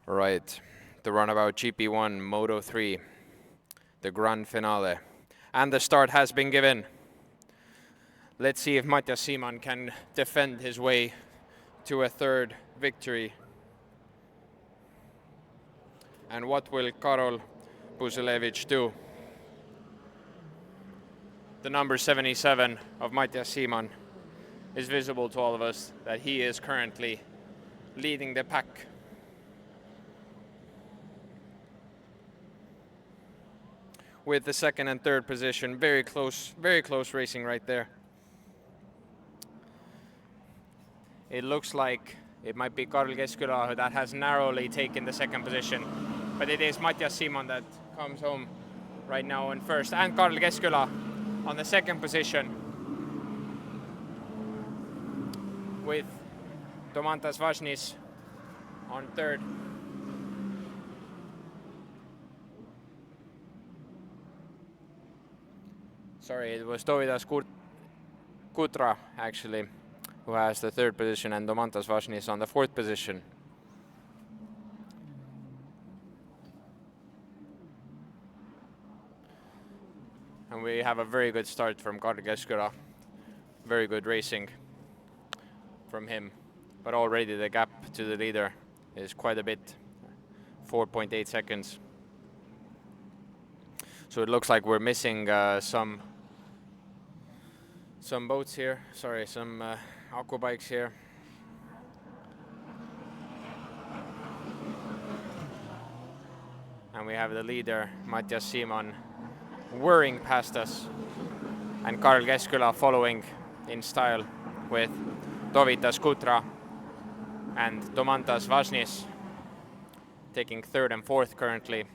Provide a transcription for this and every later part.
Right, the Runabout GP1 Moto 3, the grand finale. And the start has been given. Let's see if Matjas Siimann can defend his way to a third victory. And what will Karol Puzelevich do? The number 77 of Matjas Siimann is visible to all of us that he is currently leading the pack. With the second and third position, very close racing right there. It looks like it might be Karl Kesküla that has narrowly taken the second position, but it is Matjas Siimann that comes home right now in first, and Karl Kesküla on the second position, with Domantas Važnis on third. Sorry, it was Dovydas Kutra actually who has the third position, and Domantas Važnis on the fourth position. And we have a very good start from Karl Kesküla. Very good racing from him. But already the gap to the leader is quite a bit, 4.8 seconds. So it looks like we're missing some boats here, sorry, some aqua bikes here. And we have the leader, Matjas Siimann, whirring past us, and Karl Kesküla following in style with Dovydas Kutra and Domantas Važnis taking third and fourth currently.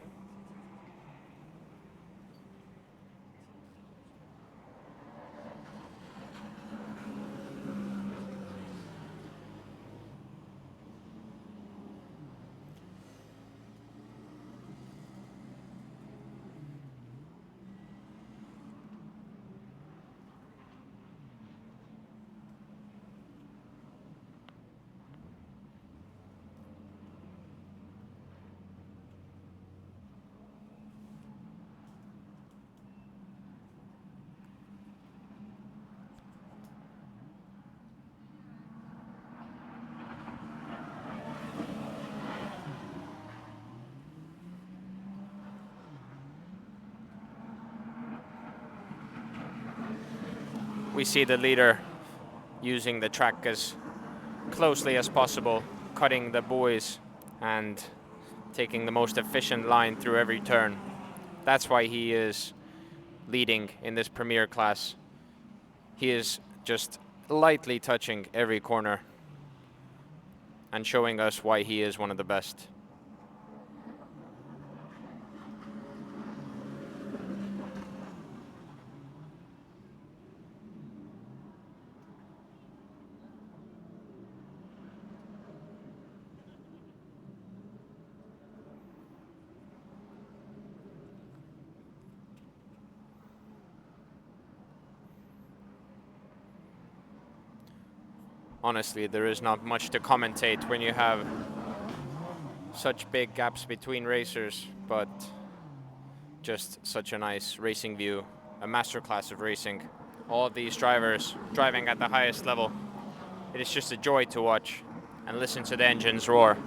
We see the leader using the track as closely as possible, cutting the buoys and taking the most efficient line through every turn. That's why he is leading in this premier class. He is just lightly touching every corner and showing us why he is one of the best. Honestly, there is not much to commentate when you have such big gaps between racers, but just such a nice racing view, a masterclass of racing. All of these drivers driving at the highest level. It is just a joy to watch and listen to the engines roar.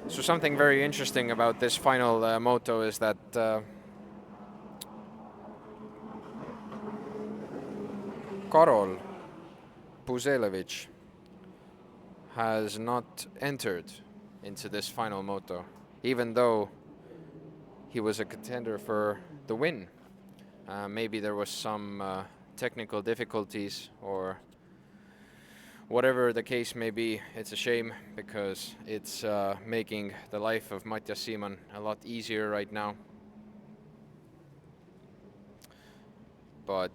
So something very interesting about this final moto is that Karol Puzelevich has not entered into this final moto, even though he was a contender for the win. Maybe there was some technical difficulties or whatever the case may be. It's a shame because it's making the life of Mattias Siimann a lot easier right now. But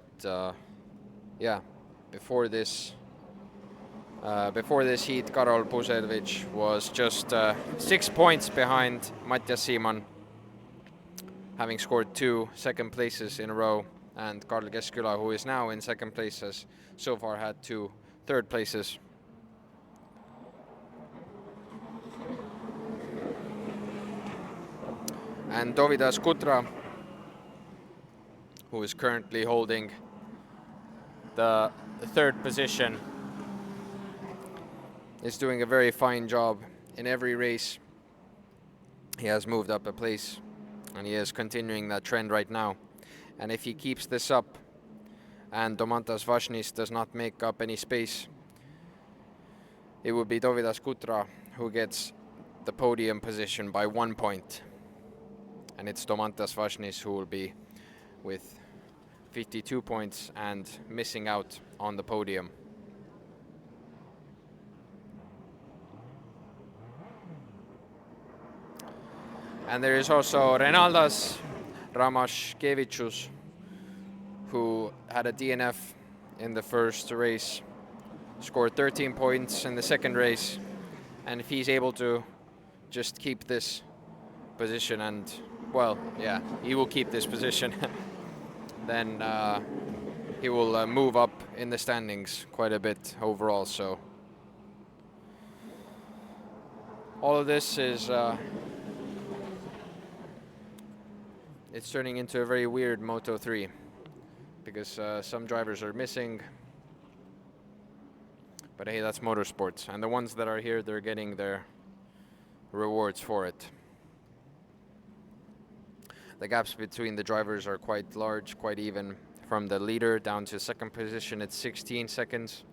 yeah, before this heat, Karol Puzelevich was just 6 points behind Mattias Siimann, having scored 2 second places in a row, and Karl Keskküla, who is now in second place, has so far had 2 third places. And Dovydas Kutra, who is currently holding the third position, is doing a very fine job in every race. He has moved up a place, and he is continuing that trend right now. And if he keeps this up and Domantas Vašnis does not make up any space, it will be Dovydas Kutra who gets the podium position by 1 point. And it's Domantas Vašnis who will be with 52 points and missing out on the podium. And there is also Renaldas Ramaškevičius, who had a DNF in the first race, scored 13 points in the second race, and if he's able to just keep this position, and well, yeah, he will keep this position, then he will move up in the standings quite a bit overall. So all of this is it's turning into a very weird Moto 3 because some drivers are missing. But hey, that's motorsports. And the ones that are here, they're getting their rewards for it. The gaps between the drivers are quite large, quite even. From the leader down to second position, it's 16 seconds.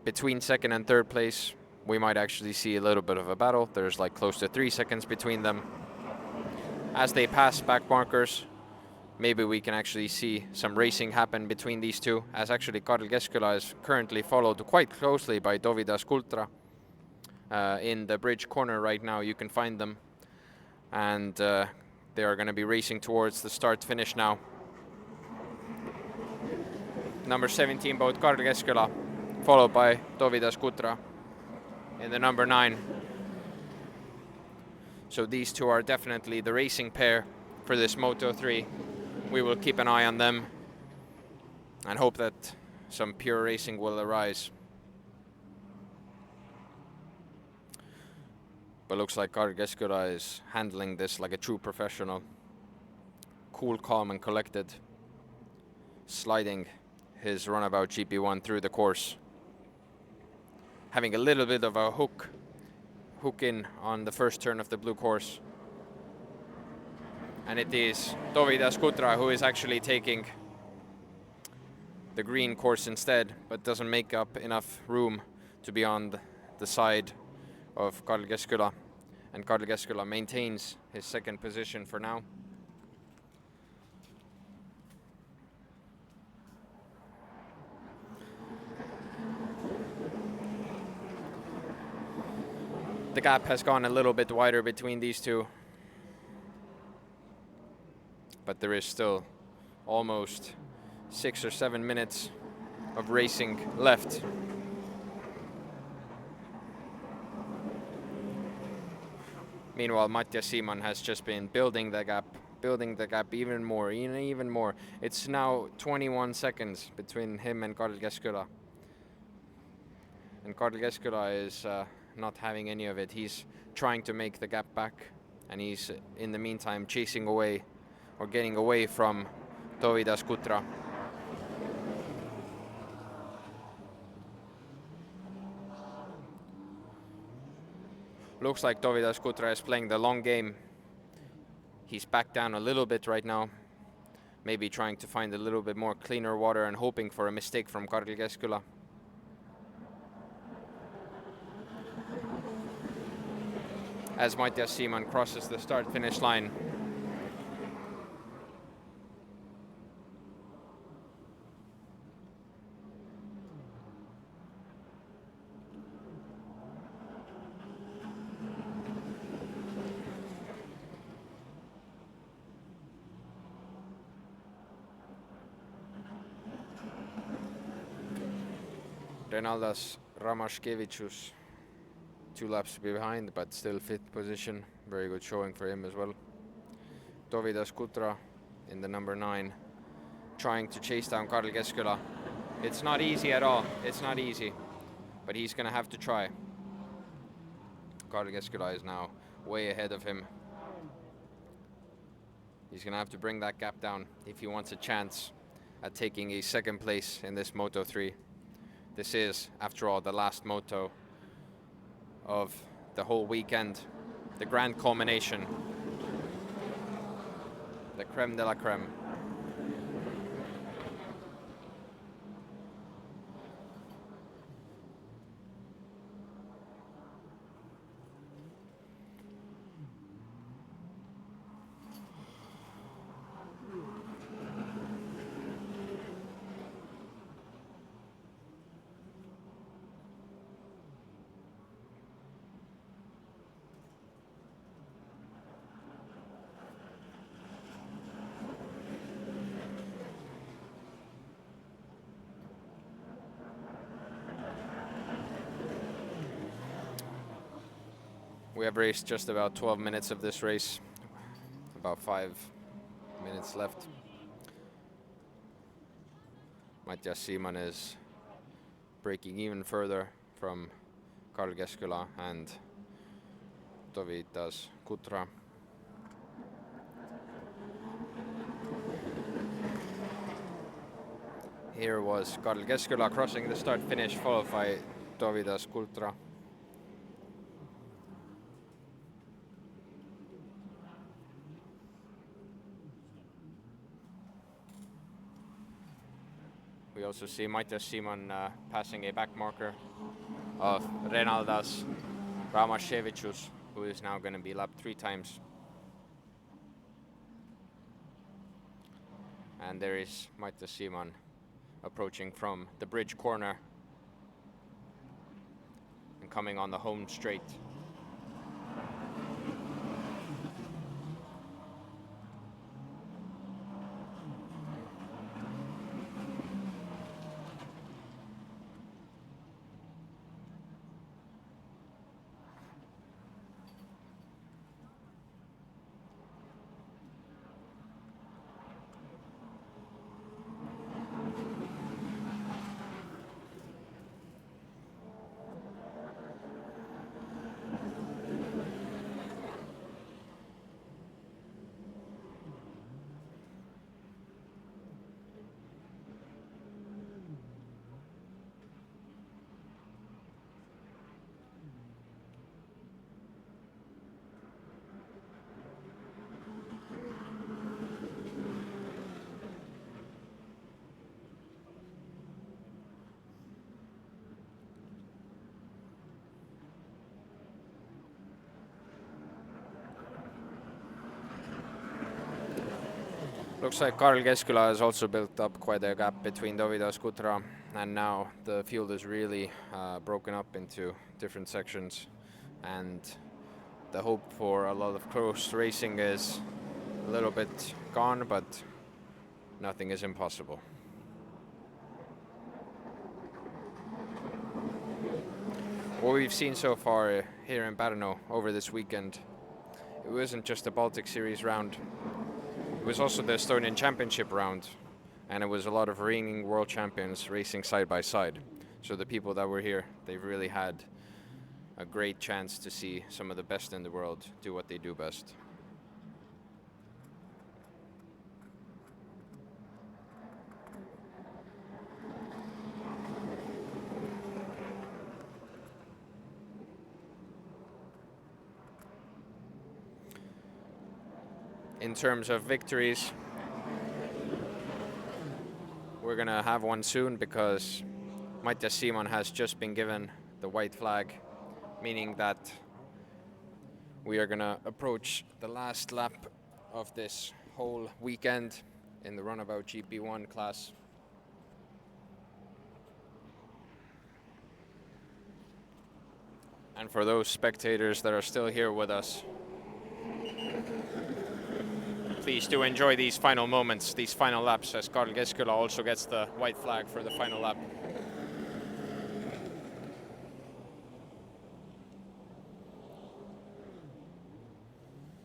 Between second and third place, we might actually see a little bit of a battle. There's like close to 3 seconds between them. As they pass back markers, maybe we can actually see some racing happen between these two, as actually Karl Keskküla is currently followed quite closely by Dovydas Kutra. In the bridge corner right now, you can find them. And they are going to be racing towards the start-finish now. Number 17 boat Karl Keskküla, followed by Dovydas Kutra in the number 9. So these two are definitely the racing pair for this Moto 3. We will keep an eye on them and hope that some pure racing will arise. But looks like Karl Keskküla is handling this like a true professional. Cool, calm and collected. Sliding his Runabout GP1 through the course. Having a little bit of a hook in on the first turn of the blue course. And it is Dovydas Kutra who is actually taking the green course instead, but doesn't make up enough room to be on the side of Karl Keskküla. And Karl Keskküla maintains his second position for now. The gap has gone a little bit wider between these two, but there is still almost 6 or 7 minutes of racing left. Meanwhile, Mattias Siimann has just been building the gap even more. It's now 21 seconds between him and Karl Keskküla. And Karl Keskküla is not having any of it. He's trying to make the gap back, and he's in the meantime chasing away or getting away from Dovydas Kutra. Looks like Dovydas Kutra is playing the long game. He's back down a little bit right now. Maybe trying to find a little bit more cleaner water and hoping for a mistake from Karl Keskküla. As Mattias Siimann crosses the start-finish line. Renaldas Ramashkevicius 2 laps behind, but still 5th position. Very good showing for him as well. Dovydas Kutra in the number 9, trying to chase down Karl Keskküla. It's not easy at all. It's not easy, but he's going to have to try. Karl Keskküla is now way ahead of him. He's going to have to bring that gap down if he wants a chance at taking a 2nd place in this Moto 3. This is, after all, the last moto of the whole weekend, the grand culmination, the creme de la creme. We have raced just about 12 minutes of this race, about 5 minutes left. Mattias Siimann is breaking even further from Karl Keskküla and Dovydas Kutra. Here was Karl Keskküla crossing the start-finish, followed by Dovydas Kutra. We also see Mattias Siimann passing a back marker of Renaldas Ramashkevicius, who is now going to be lapped 3 times. And there is Mattias Siimann approaching from the bridge corner and coming on the home straight. Looks like Karl Keskküla has also built up quite a gap between Dovydas Kutra, and now the field is really broken up into different sections, and the hope for a lot of close racing is a little bit gone, but nothing is impossible. What we've seen so far here in Pärnu over this weekend, it wasn't just the Baltic Series round. It was also the Estonian Championship round, and it was a lot of reigning world champions racing side by side. So the people that were here, they've really had a great chance to see some of the best in the world do what they do best. in terms of victories. We're gonna have one soon because Mattias Simon has just been given the white flag, meaning that we are gonna approach the last lap of this whole weekend in the Runabout GP1 class. And for those spectators that are still here with us, please do enjoy these final moments, these final laps, as Karl Kesküla also gets the white flag for the final lap.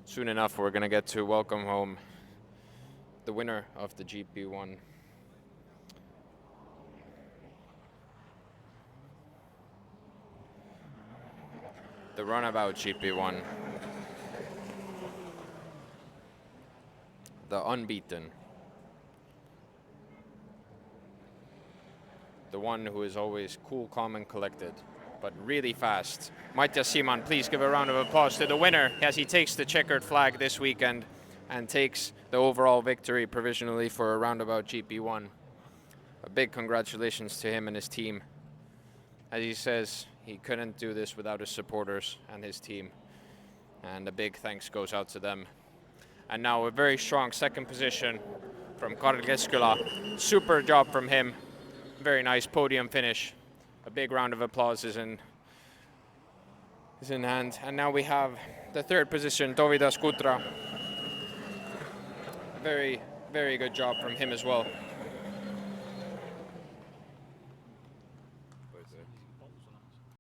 Soon enough, we're going to get to welcome home the winner of the GP1. The Runabout GP1. The unbeaten. The one who is always cool, calm, and collected, but really fast. Mattias Simon, please give a round of applause to the winner as he takes the checkered flag this weekend and takes the overall victory provisionally for a Runabout GP1. A big congratulations to him and his team. As he says, he couldn't do this without his supporters and his team. And a big thanks goes out to them. And now a very strong second position from Karl Kesküla. Super job from him. Very nice podium finish. A big round of applause is in hand. And now we have the third position, Dovydas Kutra. Very, very good job from him as well.